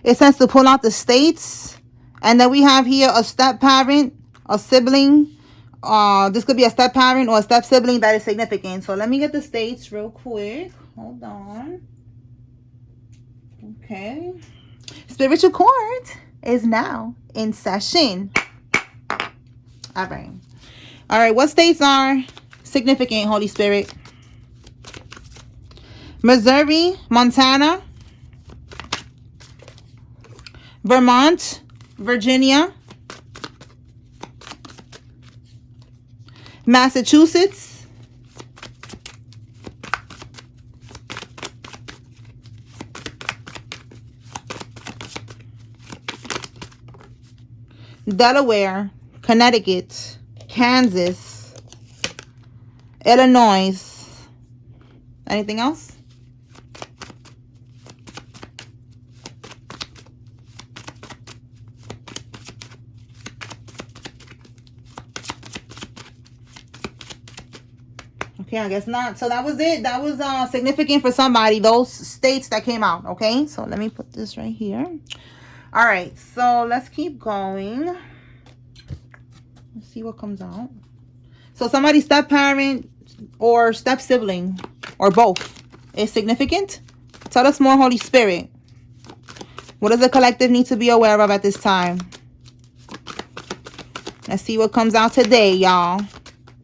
It says to pull out the states. And then we have here a step parent, a sibling. This could be a step parent or a step sibling that is significant. So let me get the states real quick. Hold on. Okay. Spiritual court is now in session. All right. All right. What states are significant, Holy Spirit? Missouri, Montana, Vermont, Virginia, Massachusetts, Delaware, Connecticut, Kansas, Illinois. Anything else? Okay, I guess not. So that was it. That was significant for somebody, those states that came out. Okay, so let me put this right here. All right, so let's keep going. Let's see what comes out. So somebody's step parent or step sibling or both is significant. Tell us more, Holy Spirit. What does the collective need to be aware of at this time? Let's see what comes out today, y'all.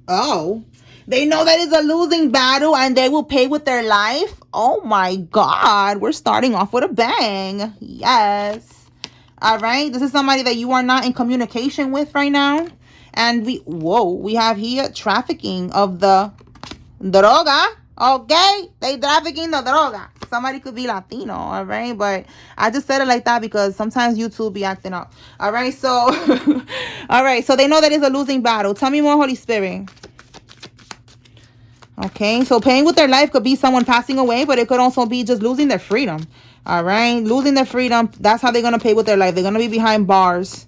Oh, they know that it's a losing battle and they will pay with their life. Oh my God, we're starting off with a bang. Yes. All right, this is somebody that you are not in communication with right now. And we have here trafficking of the droga. Okay, they trafficking the droga. Somebody could be Latino, all right? But I just said it like that because sometimes YouTube be acting up. All right, so all right, so they know that it's a losing battle. Tell me more, Holy Spirit. Okay, so paying with their life could be someone passing away, but it could also be just losing their freedom. All right, losing their freedom. That's how they're going to pay with their life. They're going to be behind bars.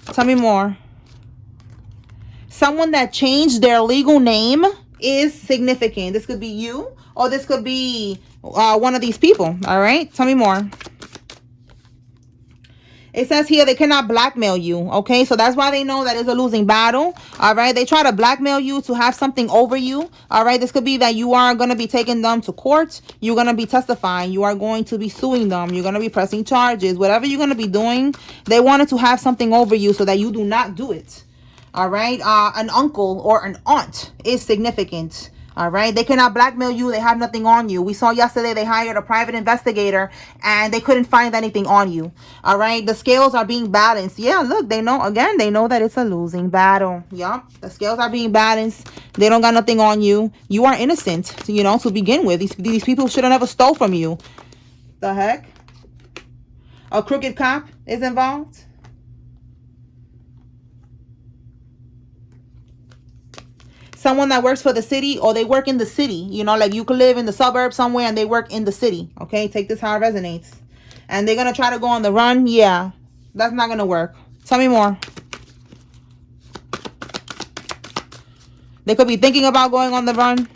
Tell me more. Someone that changed their legal name is significant. This could be you, or this could be one of these people. All right, tell me more. It says here they cannot blackmail you. Okay, so that's why they know that it's a losing battle. All right, they try to blackmail you to have something over you. All right, this could be that you are going to be taking them to court. You're going to be testifying. You are going to be suing them. You're going to be pressing charges. Whatever you're going to be doing, they wanted to have something over you so that you do not do it. All right, an uncle or an aunt is significant. All right, they cannot blackmail you. They have nothing on you. We saw yesterday they hired a private investigator and they couldn't find anything on you. All right, the scales are being balanced. Yeah, look, they know, again, they know that it's a losing battle. Yup, the scales are being balanced. They don't got nothing on you. You are innocent, you know, to begin with. These people should have never stole from you. The heck? A crooked cop is involved. Someone that works for the city, or they work in the city, you know, like you could live in the suburbs somewhere and they work in the city. Okay, take this how it resonates. And they're gonna try to go on the run. Yeah, that's not gonna work. Tell me more. They could be thinking about going on the run.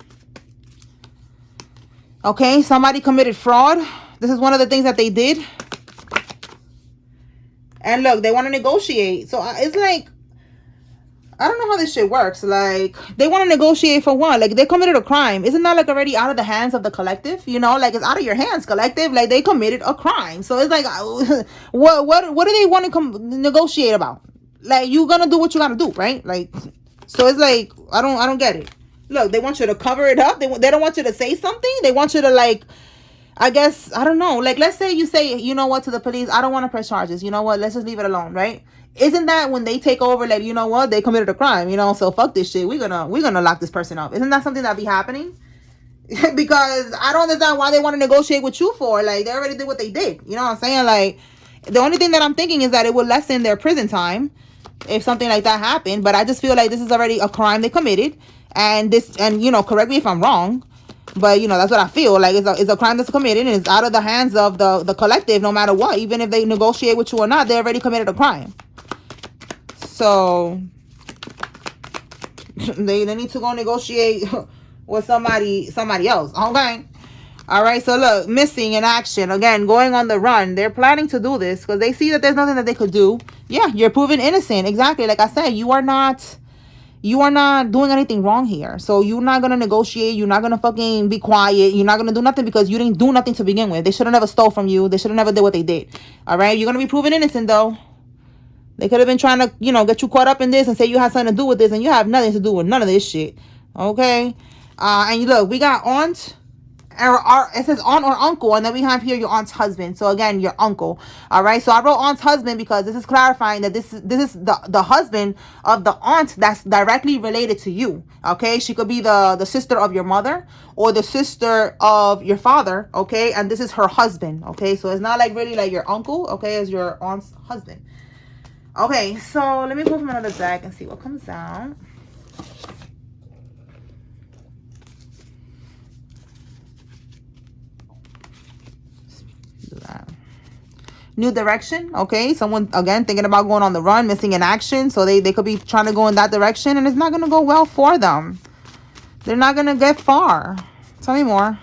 Okay, somebody committed fraud. This is one of the things that they did. And look, they want to negotiate. So it's like, I don't know how this shit works. Like, they want to negotiate for what? Like, they committed a crime. Isn't that, like, already out of the hands of the collective? You know, like, it's out of your hands, collective. Like, they committed a crime. So it's like, what do they want to negotiate about? Like, you gonna do what you gotta do, right? Like, so it's like, I don't get it. Look, they want you to cover it up. They don't want you to say something. They want you to, like, I guess, I don't know. Like, let's say you say, you know what, to the police, I don't want to press charges. You know what? Let's just leave it alone, right? Isn't that when they take over, like, you know what, they committed a crime, you know, so fuck this shit. We're gonna lock this person up. Isn't that something that be happening? Because I don't understand why they want to negotiate with you for. Like, they already did what they did. You know what I'm saying? Like, the only thing that I'm thinking is that it would lessen their prison time if something like that happened. But I just feel like this is already a crime they committed. And you know, correct me if I'm wrong, but, you know, that's what I feel. Like, it's a crime that's committed and it's out of the hands of the collective no matter what. Even if they negotiate with you or not, they already committed a crime. So they need to go negotiate with somebody else. Okay. All right, so look, missing in action. Again, going on the run. They're planning to do this because they see that there's nothing that they could do. Yeah, you're proven innocent. Exactly. Like I said, you are not doing anything wrong here. So you're not going to negotiate. You're not going to fucking be quiet. You're not going to do nothing because you didn't do nothing to begin with. They should have never stole from you. They should have never did what they did. All right, you're going to be proven innocent though. They could have been trying to, get you caught up in this and say you had something to do with this, and you have nothing to do with none of this shit. Okay? And look, we got aunt, it says aunt or uncle, and then we have here your aunt's husband. So again, your uncle. All right? So I wrote aunt's husband because this is clarifying that this is the husband of the aunt that's directly related to you. Okay? She could be the sister of your mother or the sister of your father. Okay? And this is her husband. Okay? So it's not like really like your uncle. Okay? It's your aunt's husband. Okay, so let me pull from another deck and see what comes out. New direction. Okay, someone again thinking about going on the run, missing in action. So they could be trying to go in that direction, and it's not going to go well for them. They're not going to get far. Tell me more.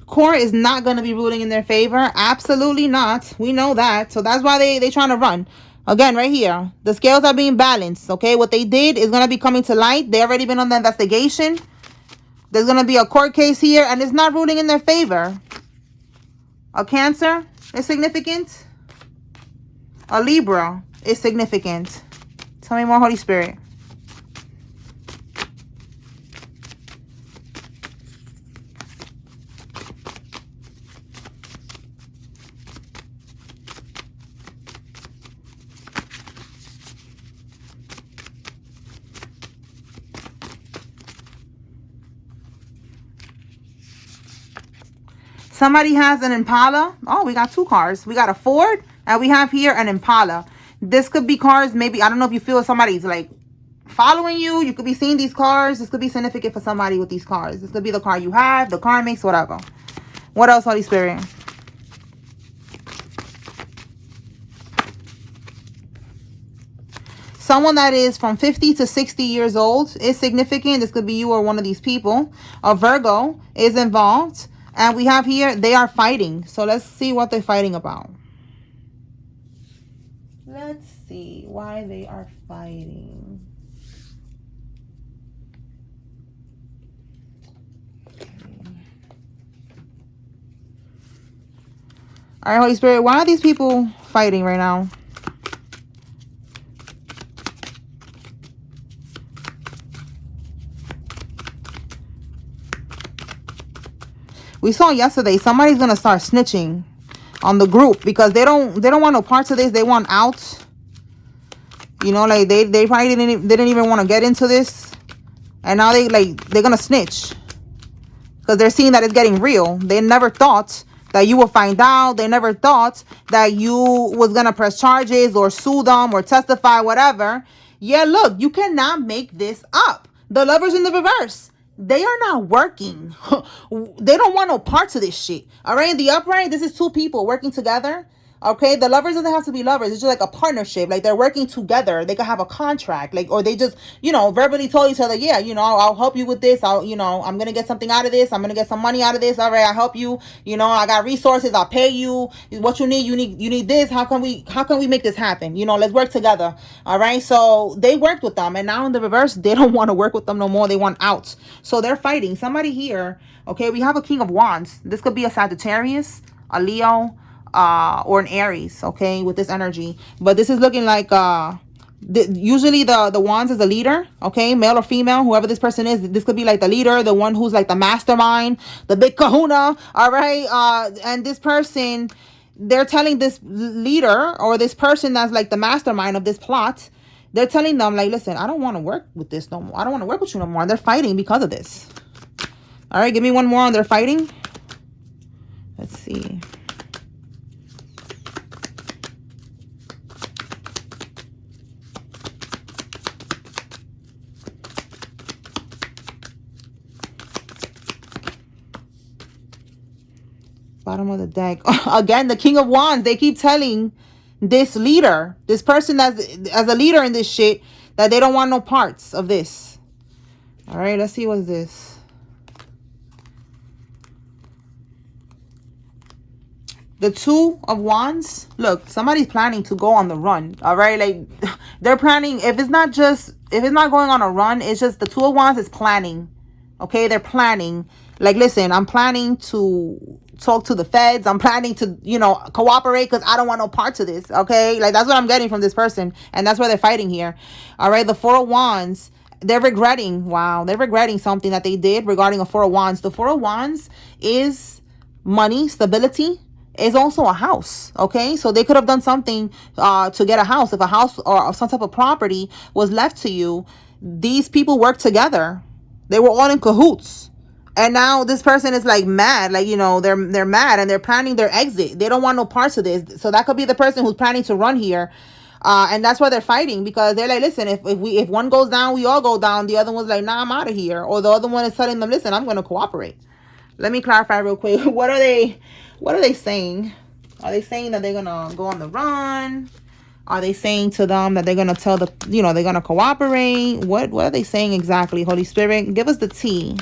Court is not going to be ruling in their favor. Absolutely not. We know that. So that's why they trying to run. Again, right here. The scales are being balanced. Okay. What they did is going to be coming to light. They already been on the investigation. There's going to be a court case here. And it's not ruling in their favor. A Cancer is significant. A Libra is significant. Tell me more, Holy Spirit. Somebody has an Impala. Oh, we got two cars. We got a Ford and we have here an Impala. This could be cars. Maybe, I don't know if you feel somebody's like following you. You could be seeing these cars. This could be significant for somebody with these cars. This could be the car you have, the car makes, whatever. What else, Holy Spirit? Someone that is from 50 to 60 years old is significant. This could be you or one of these people. A Virgo is involved. And we have here, they are fighting. So let's see what they're fighting about. Let's see why they are fighting. Okay. All right, Holy Spirit, why are these people fighting right now? We saw yesterday somebody's gonna start snitching on the group because they don't want no parts of this. They want out. You know, like they probably didn't even want to get into this, and now they're gonna snitch because they're seeing that it's getting real. They never thought that you will find out. They never thought that you was gonna press charges or sue them or testify, whatever. Yeah, look, you cannot make this up. The Lovers in the reverse. They are not working. They don't want no parts of this shit. All right. In the upright, this is two people working together. Okay. The Lovers doesn't have to be lovers. It's just like a partnership. Like they're working together. They could have a contract. Like, or they just, verbally told each other, yeah, I'll help you with this. I'm going to get something out of this. I'm going to get some money out of this. All right. I'll help you. I got resources. I'll pay you. What you need, you need this. How can we make this happen? Let's work together. All right. So they worked with them. And now in the reverse, they don't want to work with them no more. They want out. So they're fighting. Somebody here. Okay. We have a King of Wands. This could be a Sagittarius, a Leo, or an Aries, okay, with this energy. But this is looking like usually the wands is the leader, okay, male or female, whoever this person is. This could be like the leader, the one who's like the mastermind, the big kahuna. All right. And this person, they're telling this leader or this person that's like the mastermind of this plot, they're telling them like, listen, I don't want to work with this no more. I don't want to work with you no more. And they're fighting because of this. All right, give me one more on their fighting. Let's see. Bottom of the deck. Again, the King of Wands. They keep telling this leader, this person as a leader in this shit, that they don't want no parts of this. All right, let's see what's this. The Two of Wands. Look, somebody's planning to go on the run. All right, like they're planning. If it's not going on a run, it's just the Two of Wands is planning. Okay, they're planning. Like, listen, I'm planning to talk to the feds. I'm planning to, cooperate because I don't want no parts of this. Okay, like that's what I'm getting from this person, and that's why they're fighting here. All right, the Four of Wands. They're regretting. Wow, they're regretting something that they did regarding a Four of Wands. The Four of Wands is money, stability. Is also a house. Okay, so they could have done something to get a house. If a house or some type of property was left to you, these people worked together. They were all in cahoots. And now this person is like mad, like, they're mad and they're planning their exit. They don't want no parts of this. So that could be the person who's planning to run here. And that's why they're fighting, because they're like, listen, if one goes down, we all go down. The other one's like, nah, I'm out of here. Or the other one is telling them, listen, I'm going to cooperate. Let me clarify real quick. What are they saying? Are they saying that they're going to go on the run? Are they saying to them that they're going to tell they're going to cooperate? What are they saying exactly? Holy Spirit, give us the tea.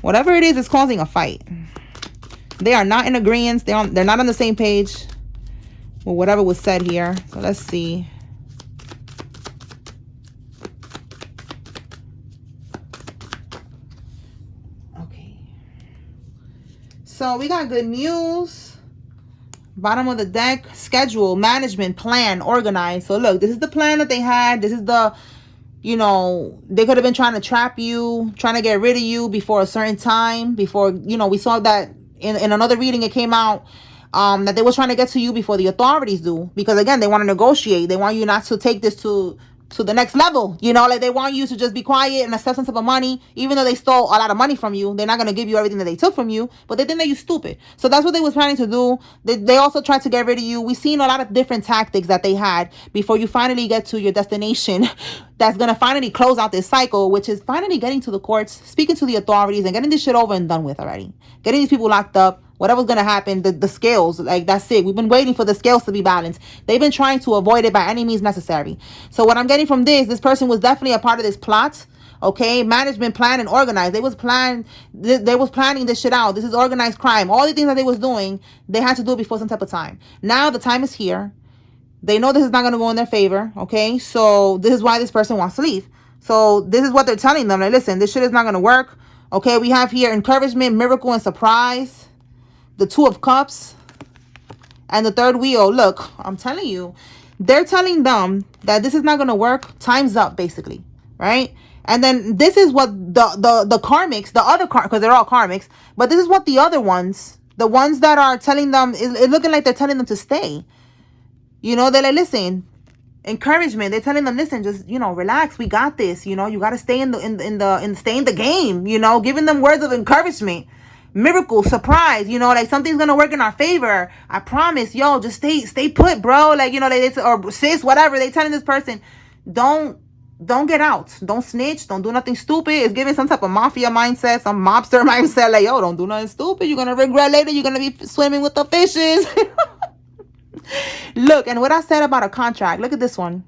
Whatever it is, it's causing a fight. They are not in agreement. They're not on the same page with whatever was said here. So let's see. Okay. So we got good news. Bottom of the deck. Schedule, management, plan, organize. So look, this is the plan that they had. This is the... they could have been trying to trap you, trying to get rid of you before a certain time. Before, we saw that in another reading, it came out that they were trying to get to you before the authorities do. Because, again, they want to negotiate. They want you not to take this to the next level. Like they want you to just be quiet and accept some type of money. Even though they stole a lot of money from you, they're not going to give you everything that they took from you. But they think that you're stupid. So that's what they was planning to do. They also tried to get rid of you. We've seen a lot of different tactics that they had before you finally get to your destination. That's going to finally close out this cycle, which is finally getting to the courts, speaking to the authorities, and getting this shit over and done with already. Getting these people locked up. Whatever's going to happen, the scales, like, that's it. We've been waiting for the scales to be balanced. They've been trying to avoid it by any means necessary. So what I'm getting from this person was definitely a part of this plot. Okay, management, plan, and organize. They was planning this shit out. This is organized crime. All the things that they was doing, they had to do it before some type of time. Now the time is here. They know this is not going to go in their favor. Okay, so this is why this person wants to leave. So this is what they're telling them. Like, listen, this shit is not going to work. Okay, we have here encouragement, miracle, and surprise. The Two of Cups and the third wheel. Look, I'm telling you, they're telling them that this is not going to work. Time's up, basically, right? And then this is what the karmics, the other because they're all karmics, but this is what the other ones, the ones that are telling them, it's looking like they're telling them to stay. They're like, listen, encouragement. They're telling them, listen, just relax. We got this. You got to stay stay in the game. Giving them words of encouragement. Miracle, surprise, like something's gonna work in our favor. I promise, just stay put, bro. Like, or sis, whatever. They telling this person, don't get out, don't snitch, don't do nothing stupid. It's giving some type of mafia mindset, some mobster mindset. Like, don't do nothing stupid. You're gonna regret later. You're gonna be swimming with the fishes. Look, and what I said about a contract. Look at this one.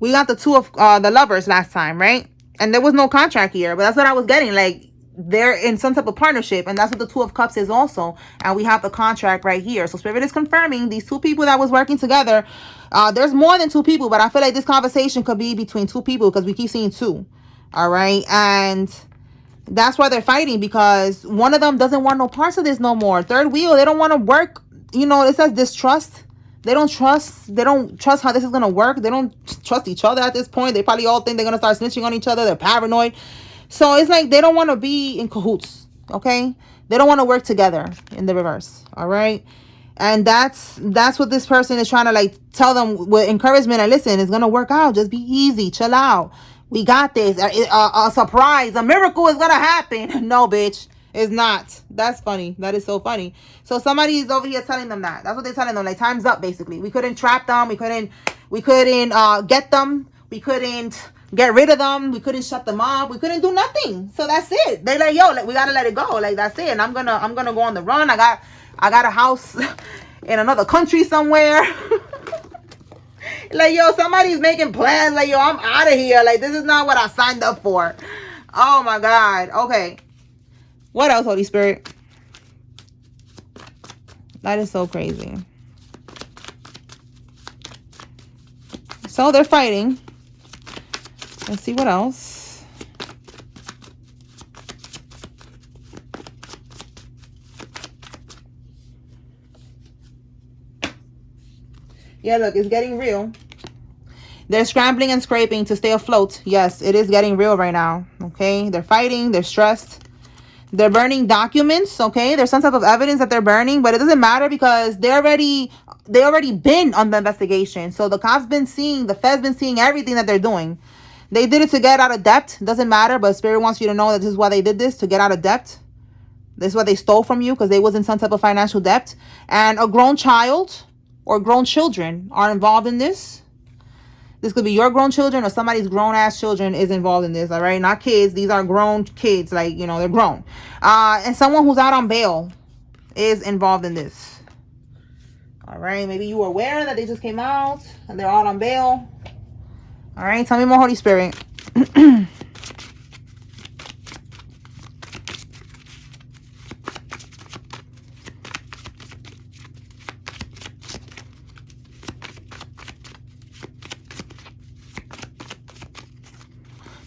We got the two of the lovers last time, right? And there was no contract here, but that's what I was getting. Like, they're in some type of partnership, and that's what the Two of Cups is also. And we have the contract right here. So Spirit is confirming these two people that was working together. There's more than two people, but I feel like this conversation could be between two people because we keep seeing two. All right, and that's why they're fighting, because one of them doesn't want no parts of this no more. Third wheel, they don't want to work. It says distrust. They don't trust how this is gonna work. They don't trust each other at this point. They probably all think they're gonna start snitching on each other. They're paranoid. So it's like they don't want to be in cahoots, okay? They don't want to work together in the reverse, all right? And that's what this person is trying to, like, tell them with encouragement. And listen, it's going to work out. Just be easy. Chill out. We got this. A surprise. A miracle is going to happen. No, bitch. It's not. That's funny. That is so funny. So somebody is over here telling them that. That's what they're telling them. Like, time's up, basically. We couldn't trap them. We couldn't get them. We couldn't get rid of them. We couldn't shut them up. We couldn't do nothing. So that's it. They like, yo, like, we gotta let it go. Like, that's it. And I'm gonna go on the run. I got a house in another country somewhere. Like, yo, somebody's making plans. Like, yo, I'm out of here. Like, this is not what I signed up for. Oh my God. Okay. What else, Holy Spirit? That is so crazy. So they're fighting. Let's see what else. Yeah, look, it's getting real. They're scrambling and scraping to stay afloat. Yes, it is getting real right now. Okay, they're fighting. They're stressed. They're burning documents. Okay, there's some type of evidence that they're burning, but it doesn't matter because they already been on the investigation. So the cops been seeing, the Fed's been seeing everything that they're doing. They did it to get out of debt. Doesn't matter, but Spirit wants you to know that this is why they did this, to get out of debt. This is what they stole from you because they was in some type of financial debt. And a grown child or grown children are involved in this. This could be your grown children or somebody's grown-ass children is involved in this, all right? Not kids. These are grown kids. Like, you know, they're grown. And someone who's out on bail is involved in this. All right? Maybe you were aware that they just came out and they're out on bail. All right? Tell me more, Holy Spirit.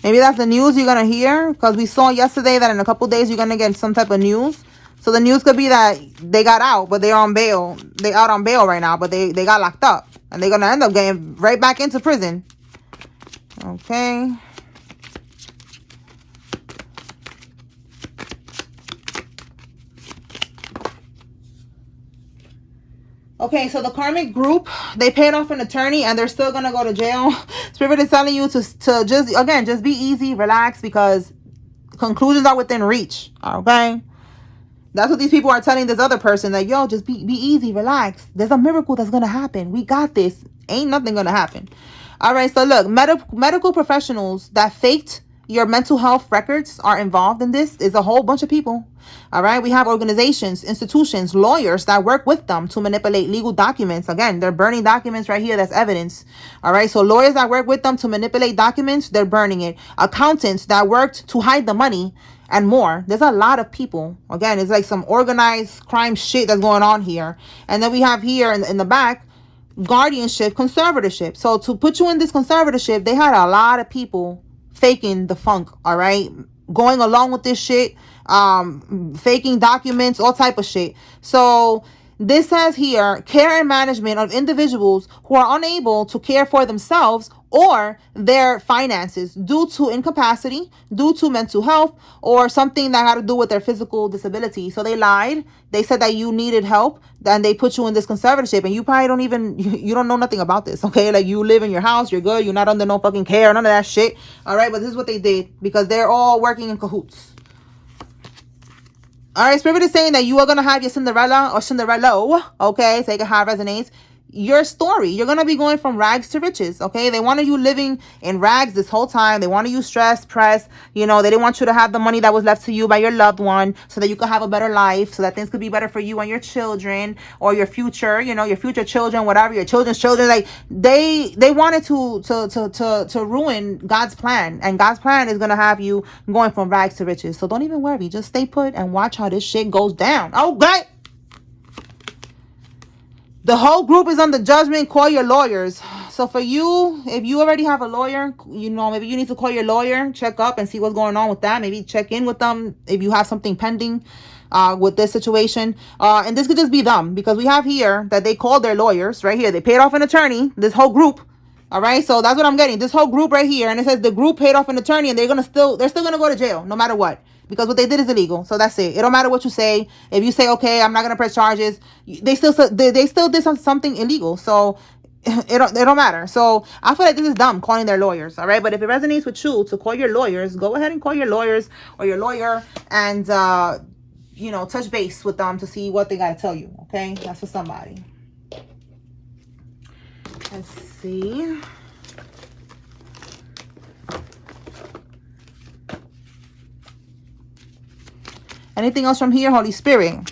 Maybe that's the news you're going to hear because we saw yesterday that in a couple days you're going to get some type of news. So the news could be that they got out, but they're on bail. They out on bail right now, but they got locked up. And they're going to end up getting right back into prison. Okay. Okay, so the karmic group, they paid off an attorney and they're still going to go to jail. Spirit is telling you to just, again, just be easy, relax, because conclusions are within reach. Okay? That's what these people are telling this other person. Like, yo, just be easy, relax. There's a miracle that's going to happen. We got this. Ain't nothing going to happen. All right, so look, medical professionals that faked your mental health records are involved in this. Is a whole bunch of people. All right, we have organizations, institutions, lawyers that work with them to manipulate legal documents. Again, they're burning documents right here. That's evidence. All right, so lawyers that work with them to manipulate documents, they're burning it. Accountants that worked to hide the money and more. There's a lot of people. Again, it's like some organized crime shit that's going on here. And then we have here in the back, guardianship, conservatorship. So to put you in this conservatorship, they had a lot of people faking the funk, all right, going along with this shit, faking documents, all type of shit. So this says here, care and management of individuals who are unable to care for themselves or their finances due to incapacity, due to mental health, or something that had to do with their physical disability. So they lied. They said that you needed help, then they put you in this conservatorship, and you probably don't even, you don't know nothing about this, okay? Like, you live in your house, you're good, you're not under no fucking care, none of that shit, all right? But this is what they did, because they're all working in cahoots. All right, Spirit is saying that you are going to have your Cinderella or Cinderella, okay? So you can have resonates. Your story. You're going to be going from rags to riches, okay? They wanted you living in rags this whole time. They wanted you stressed, pressed. You know, they didn't want you to have the money that was left to you by your loved one so that you could have a better life, so that things could be better for you and your children or your future, you know, your future children, whatever, your children's children. Like, they wanted to ruin God's plan. And God's plan is going to have you going from rags to riches. So don't even worry. Just stay put and watch how this shit goes down. Okay? The whole group is under judgment. Call your lawyers. So for you, if you already have a lawyer, you know, maybe you need to call your lawyer, check up and see what's going on with that. Maybe check in with them if you have something pending with this situation. And this could just be them, because we have here that they called their lawyers right here. They paid off an attorney, this whole group. All right. So that's what I'm getting. This whole group right here. And it says the group paid off an attorney and they're still going to go to jail no matter what. Because what they did is illegal. So that's it. It don't matter what you say. If you say, okay, I'm not going to press charges, they still did something illegal. So it don't matter. So I feel like this is dumb, calling their lawyers. All right. But if it resonates with you to call your lawyers, go ahead and call your lawyers or your lawyer and, you know, touch base with them to see what they got to tell you. Okay. That's for somebody. Let's see. Anything else from here, Holy Spirit?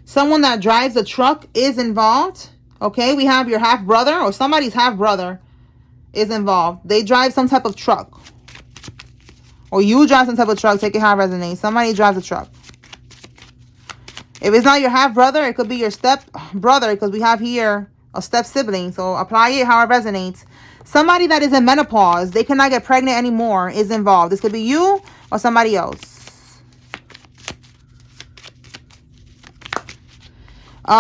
Someone that drives a truck is involved. Okay, we have your half-brother or somebody's half-brother is involved. They drive some type of truck. Or you drive some type of truck. Take it how it resonates. Somebody drives a truck. If it's not your half-brother, it could be your step-brother because we have here a step-sibling. So apply it how it resonates. Somebody that is in menopause, they cannot get pregnant anymore, is involved. This could be you or somebody else.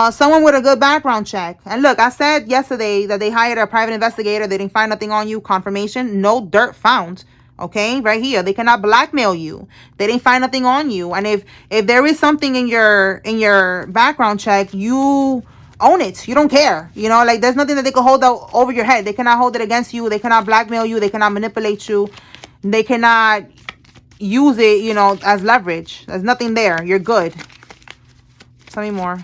Someone with a good background check. And look, I said yesterday that they hired a private investigator. They didn't find nothing on you. Confirmation. No dirt found. Okay, right here. They cannot blackmail you. They didn't find nothing on you. And if there is something in your background check, you own it. You don't care. You know, like there's nothing that they can hold out over your head. They cannot hold it against you. They cannot blackmail you. They cannot manipulate you. They cannot use it, you know, as leverage. There's nothing there. You're good. Tell me more.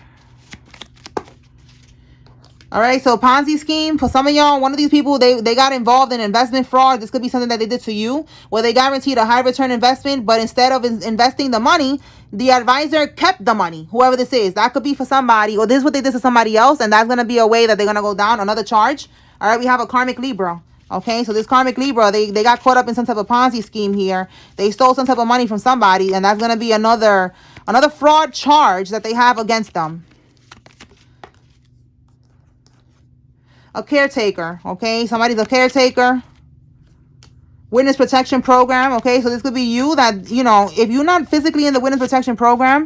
All right, so Ponzi scheme. For some of y'all, one of these people, they got involved in investment fraud. This could be something that they did to you, where they guaranteed a high return investment, but instead of investing the money, the advisor kept the money, whoever this is. That could be for somebody, or this is what they did to somebody else, and that's going to be a way that they're going to go down, another charge. All right, we have a karmic Libra. Okay, so this karmic Libra, they got caught up in some type of Ponzi scheme here. They stole some type of money from somebody, and that's going to be another fraud charge that they have against them. A caretaker, okay? Somebody's a caretaker. Witness protection program, okay? So this could be you that, you know, if you're not physically in the witness protection program,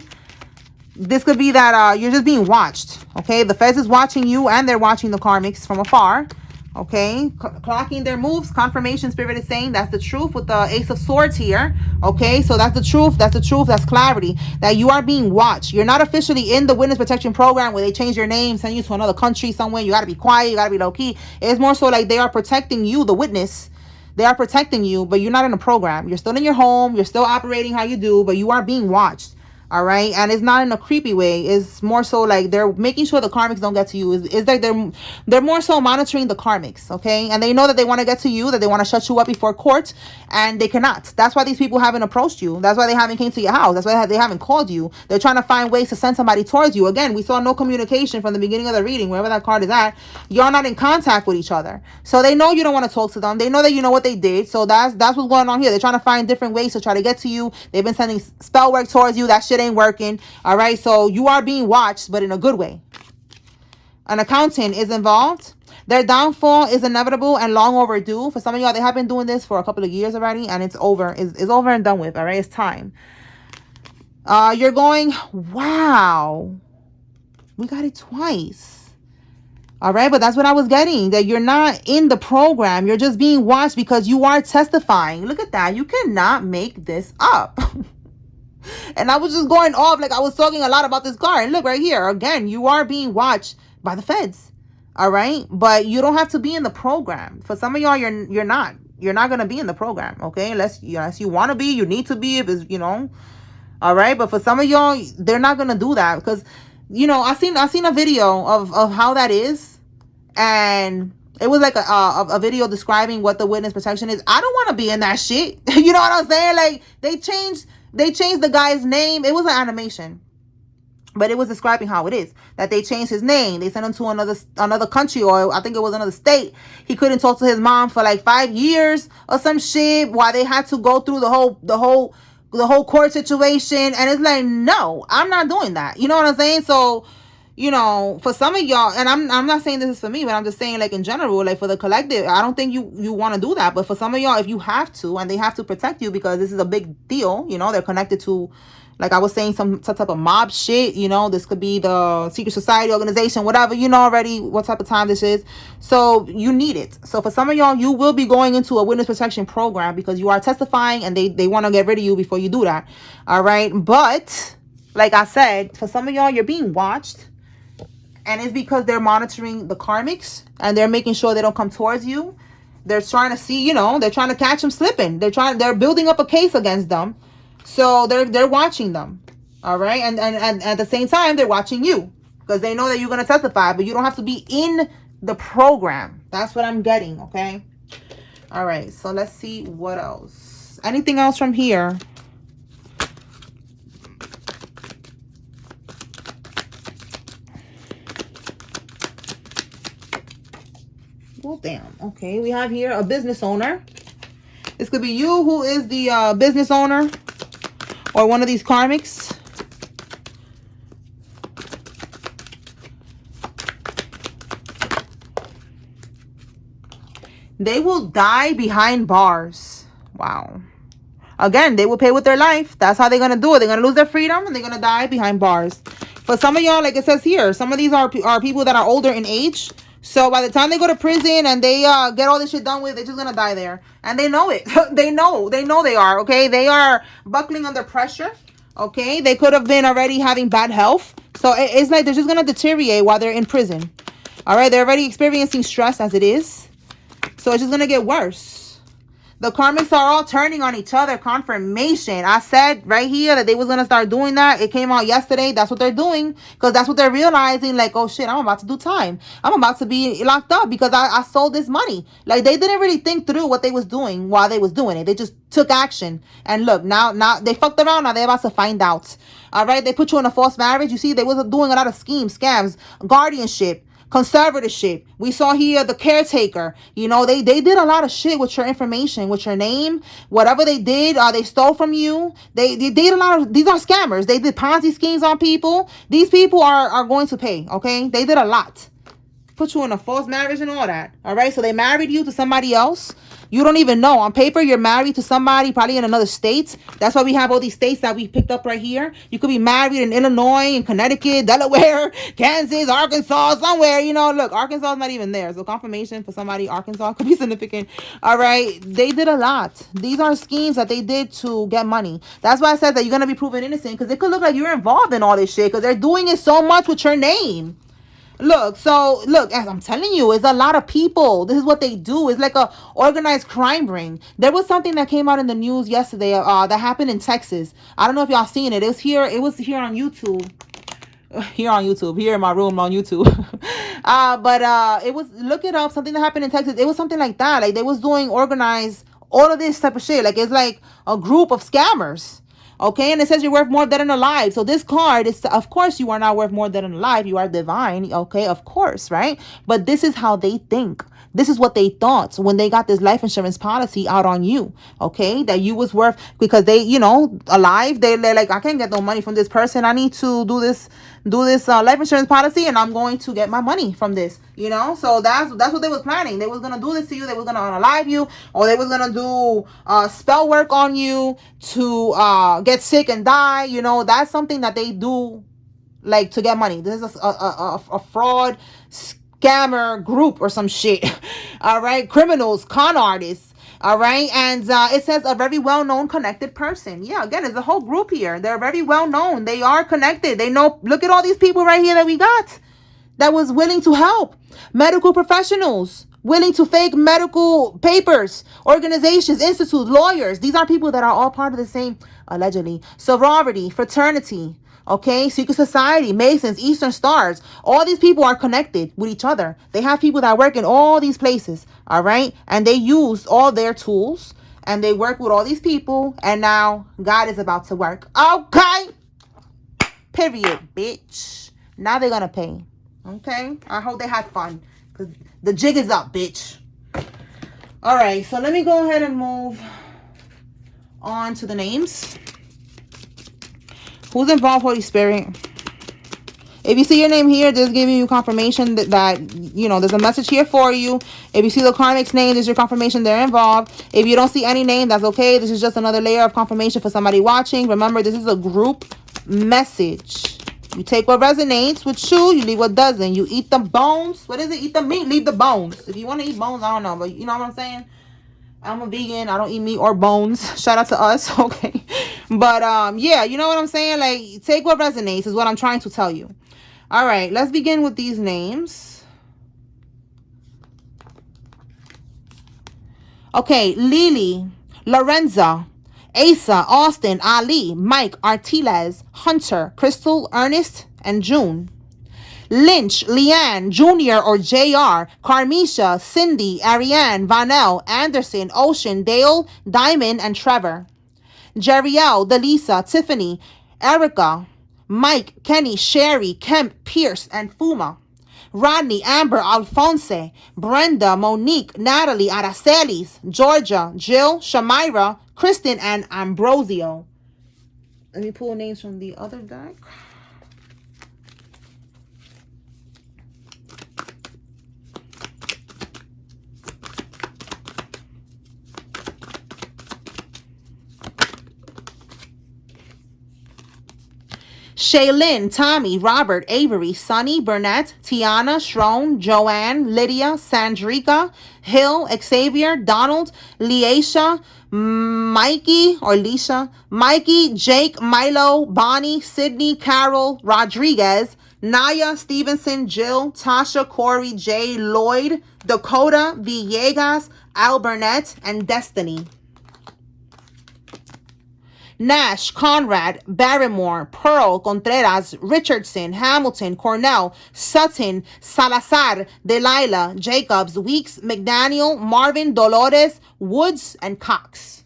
this could be that you're just being watched, okay? The feds is watching you and they're watching the karmics from afar, okay? Clocking their moves. Confirmation spirit is saying that's the truth with the Ace of Swords here, okay? So that's the truth. That's the truth. That's clarity. That you are being watched. You're not officially in the witness protection program where they change your name, send you to another country somewhere. You got to be quiet. You got to be low key. It's more so like they are protecting you, the witness. They are protecting you, but you're not in a program. You're still in your home. You're still operating how you do, but you are being watched. All right, and it's not in a creepy way. It's more so like they're making sure the karmics don't get to you. It's like they're more so monitoring the karmics, okay? And they know that they want to get to you, that they want to shut you up before court, and they cannot. That's why these people haven't approached you. That's why they haven't came to your house. That's why they haven't called you. They're trying to find ways to send somebody towards you. Again, we saw no communication from the beginning of the reading. Wherever that card is at, you're not in contact with each other. So they know you don't want to talk to them. They know that you know what they did. So that's what's going on here. They're trying to find different ways to try to get to you. They've been sending spell work towards you. That shit ain't working. All right, so you are being watched, but in a good way. An accountant is involved. Their downfall is inevitable and long overdue. For some of y'all, they have been doing this for a couple of years already, and it's over. It's over and done with. All right, it's time. You're going, wow, we got it twice. All right, but that's what I was getting, that you're not in the program. You're just being watched because you are testifying. Look at that. You cannot make this up. And I was just going off like I was talking a lot about this card. And look right here. Again, you are being watched by the feds. All right. But you don't have to be in the program. For some of y'all, you're not. You're not going to be in the program. Okay. Unless you want to be, you need to be, if it's, you know. All right. But for some of y'all, they're not going to do that. Because, you know, I seen a video of how that is. And it was like a video describing what the witness protection is. I don't want to be in that shit. You know what I'm saying? Like they changed the guy's name. It was an animation, but it was describing how it is that they changed his name. They sent him to another country, or I think it was another state. He couldn't talk to his mom for like 5 years or some shit, while they had to go through the whole court situation. And it's like, no, I'm not doing that. You know what I'm saying? So, you know, for some of y'all, and I'm not saying this is for me, but I'm just saying, like, in general, like for the collective, I don't think you want to do that. But for some of y'all, if you have to, and they have to protect you because this is a big deal, you know, they're connected to, like I was saying, some type of mob shit, you know, this could be the secret society organization, whatever, you know already what type of time this is. So you need it. So for some of y'all, you will be going into a witness protection program because you are testifying, and they want to get rid of you before you do that. All right. But like I said, for some of y'all, you're being watched. And it's because they're monitoring the karmics, and they're making sure they don't come towards you. They're trying to see, you know, they're trying to catch them slipping. They're building up a case against them. So they're watching them. All right. And at the same time, they're watching you because they know that you're going to testify, but you don't have to be in The program. That's what I'm getting, okay? All right, so let's see what else. Anything else from here? Well, damn. Okay, we have here a business owner. This could be you who is the business owner or one of these karmics. They will die behind bars. Wow. Again, they will pay with their life. That's how they're going to do it. They're going to lose their freedom and they're going to die behind bars. For some of y'all, like it says here, some of these are people that are older in age. So by the time they go to prison and they get all this shit done with, they're just going to die there. And they know it. They know they are, okay? They are buckling under pressure, okay? They could have been already having bad health. So it's like they're just going to deteriorate while they're in prison. All right? They're already experiencing stress as it is. So it's just going to get worse. The karmics are all turning on each other. Confirmation. I said right here that they was going to start doing that. It came out yesterday. That's what they're doing. Because that's what they're realizing. Like, oh shit, I'm about to do time. I'm about to be locked up because I sold this money. Like, they didn't really think through what they was doing while they was doing it. They just took action. And look, now they fucked around. Now they're about to find out. All right. They put you in a false marriage. You see, they was doing a lot of schemes, scams, guardianship, conservatorship. We saw here the caretaker. You know, they did a lot of shit with your information, with your name, whatever they did. They stole from you. They did a lot of, these are scammers. They did Ponzi schemes on people. These people are going to pay. Okay, they did a lot. Put you in a false marriage and all that. All right, so they married you to somebody else. You don't even know. On paper, you're married to somebody probably in another state. That's why we have all these states that we picked up right here. You could be married in Illinois, in Connecticut, Delaware, Kansas, Arkansas, somewhere. You know, look, Arkansas is not even there. So confirmation for somebody, Arkansas could be significant. All right. They did a lot. These are schemes that they did to get money. That's why I said that you're going to be proven innocent, because it could look like you're involved in all this shit because they're doing it so much with your name. Look, as I'm telling you, it's a lot of people. This is what they do. It's like a organized crime ring. There was something that came out in the news yesterday that happened in Texas. I don't know if y'all seen it. It was here on YouTube. Here in my room on YouTube. But it was, look it up, something that happened in Texas. It was something like that. Like, they was doing organized, all of this type of shit. Like, it's like a group of scammers. Okay, and it says you're worth more dead than alive. So this card is, of course, you are not worth more dead than alive. You are divine. Okay, of course, right? But this is how they think. This is what they thought when they got this life insurance policy out on you. Okay, that you was worth, because they, you know, alive. They're like, I can't get no money from this person. I need to do this life insurance policy, and I'm going to get my money from this. You know, so that's what they was planning. They was gonna do this to you. They was gonna unalive you, or they was gonna do spell work on you to get sick and die. You know, that's something that they do, like, to get money. This is a fraud scammer group or some shit. All right, criminals, con artists. All right, and it says a very well-known connected person. Yeah, again, there's a whole group here. They're very well-known. They are connected. They know. Look at all these people right here that we got that was willing to help. Medical professionals willing to fake medical papers, organizations, institutes, lawyers. These are people that are all part of the same, allegedly, sorority, fraternity, okay, secret society, Masons, Eastern Stars. All these people are connected with each other. They have people that work in all these places, all right? And they use all their tools, and they work with all these people, and now God is about to work. Okay? Period, bitch. Now they're gonna pay. Okay? I hope they had fun, because the jig is up, bitch. All right, so let me go ahead and move on to the names. Who's involved, Holy Spirit? If you see your name here, this is giving you confirmation that you know, there's a message here for you. If you see the karmic's name, there's your confirmation they're involved. If you don't see any name, that's okay. This is just another layer of confirmation for somebody watching. Remember, this is a group message. You take what resonates with you leave what doesn't. You eat the bones. What is it? Eat the meat, leave the bones. If you want to eat bones, I don't know. But you know what I'm saying? I'm a vegan. I don't eat meat or bones. Shout out to us. Okay. But yeah, you know what I'm saying? Like, take what resonates is what I'm trying to tell you. All right. Let's begin with these names. Okay. Lily, Lorenza, Asa, Austin, Ali, Mike, Artiles, Hunter, Crystal, Ernest, and June. Lynch, Leanne, Jr. or Jr., Carmisha, Cindy, Ariane, Vanel, Anderson, Ocean, Dale, Diamond, and Trevor. Jeriel, Delisa, Tiffany, Erica, Mike, Kenny, Sherry, Kemp, Pierce, and Fuma. Rodney, Amber, Alphonse, Brenda, Monique, Natalie, Aracelis, Georgia, Jill, Shamira, Kristen, and Ambrosio. Let me pull names from the other deck. Shaylin, Tommy, Robert, Avery, Sunny, Burnett, Tiana, Shrone, Joanne, Lydia, Sandrika, Hill, Xavier, Donald, Leisha, Mikey or Leisha, Mikey, Jake, Milo, Bonnie, Sydney, Carol, Rodriguez, Naya, Stevenson, Jill, Tasha, Corey, Jay, Lloyd, Dakota, Villegas, Al Burnett, and Destiny. Nash, Conrad, Barrymore, Pearl, Contreras, Richardson, Hamilton, Cornell, Sutton, Salazar, Delilah, Jacobs, Weeks, McDaniel, Marvin, Dolores, Woods, and Cox.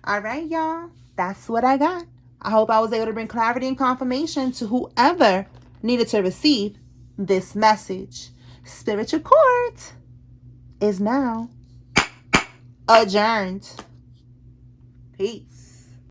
All right, y'all. That's what I got. I hope I was able to bring clarity and confirmation to whoever needed to receive this message. Spiritual Court is now adjourned. Peace.